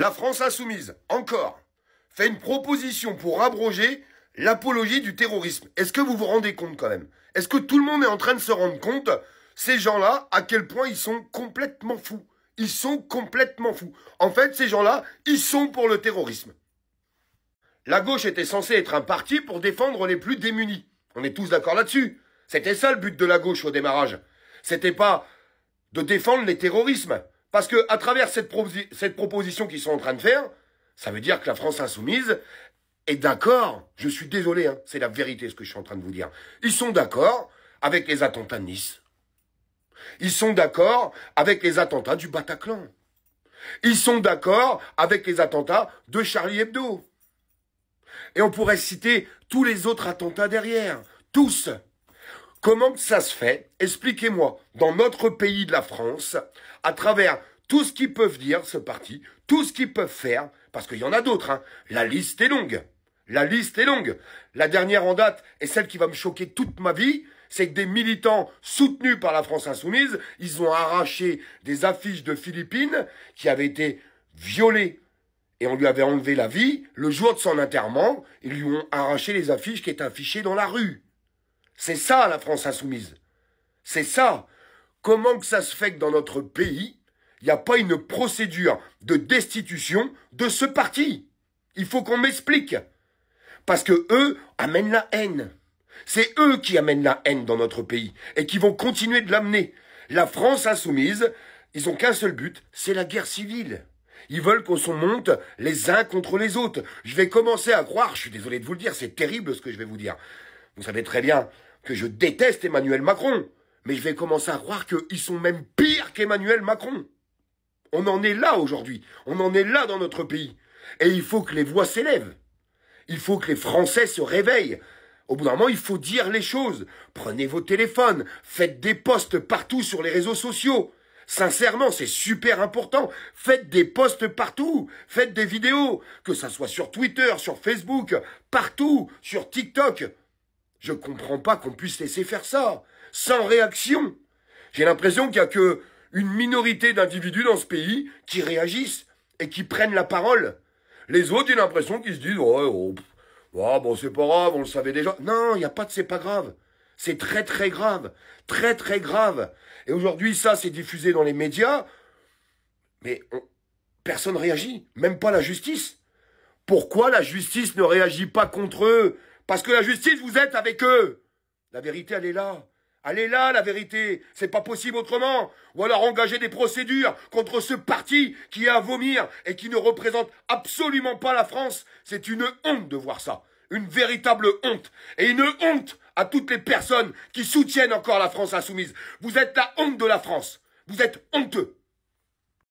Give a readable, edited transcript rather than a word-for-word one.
La France insoumise, encore, fait une proposition pour abroger l'apologie du terrorisme. Est-ce que vous vous rendez compte quand même? Est-ce que tout le monde est en train de se rendre compte, ces gens-là, à quel point ils sont complètement fous? Ils sont complètement fous. En fait, ces gens-là, ils sont pour le terrorisme. La gauche était censée être un parti pour défendre les plus démunis. On est tous d'accord là-dessus. C'était ça le but de la gauche au démarrage. C'était pas de défendre les terrorismes. Parce que, à travers cette proposition qu'ils sont en train de faire, ça veut dire que la France insoumise est d'accord. Je suis désolé, hein, c'est la vérité ce que je suis en train de vous dire. Ils sont d'accord avec les attentats de Nice. Ils sont d'accord avec les attentats du Bataclan. Ils sont d'accord avec les attentats de Charlie Hebdo. Et on pourrait citer tous les autres attentats derrière. Tous. Comment ça se fait? Expliquez-moi, dans notre pays de la France, à travers tout ce qu'ils peuvent dire, ce parti, tout ce qu'ils peuvent faire, parce qu'il y en a d'autres, hein. La liste est longue. La liste est longue. La dernière en date, et celle qui va me choquer toute ma vie, c'est que des militants soutenus par la France insoumise, ils ont arraché des affiches de Philippines qui avaient été violées et on lui avait enlevé la vie. Le jour de son enterrement, ils lui ont arraché les affiches qui étaient affichées dans la rue. C'est ça, la France insoumise. C'est ça. Comment que ça se fait que dans notre pays, il n'y a pas une procédure de destitution de ce parti? Il faut qu'on m'explique. Parce que eux amènent la haine. C'est eux qui amènent la haine dans notre pays et qui vont continuer de l'amener. La France insoumise, ils ont qu'un seul but, c'est la guerre civile. Ils veulent qu'on se monte les uns contre les autres. Je vais commencer à croire, je suis désolé de vous le dire, c'est terrible ce que je vais vous dire. Vous savez très bien que je déteste Emmanuel Macron, mais je vais commencer à croire qu'ils sont même pires qu'Emmanuel Macron. On en est là aujourd'hui, on en est là dans notre pays. Et il faut que les voix s'élèvent. Il faut que les Français se réveillent. Au bout d'un moment, il faut dire les choses. Prenez vos téléphones, faites des posts partout sur les réseaux sociaux. Sincèrement, c'est super important. Faites des posts partout, faites des vidéos, que ça soit sur Twitter, sur Facebook, partout, sur TikTok. Je comprends pas qu'on puisse laisser faire ça, sans réaction. J'ai l'impression qu'il y a que une minorité d'individus dans ce pays qui réagissent et qui prennent la parole. Les autres, j'ai l'impression qu'ils se disent « Ouais, bon, c'est pas grave, on le savait déjà. » Non, il n'y a pas de « c'est pas grave ». C'est très, très grave. Très, très grave. Et aujourd'hui, ça, c'est diffusé dans les médias. Mais personne ne réagit. Même pas la justice. Pourquoi la justice ne réagit pas contre eux? Parce que la justice, vous êtes avec eux. La vérité, elle est là. Elle est là, la vérité. C'est pas possible autrement. Ou alors engager des procédures contre ce parti qui est à vomir et qui ne représente absolument pas la France. C'est une honte de voir ça. Une véritable honte. Et une honte à toutes les personnes qui soutiennent encore la France insoumise. Vous êtes la honte de la France. Vous êtes honteux.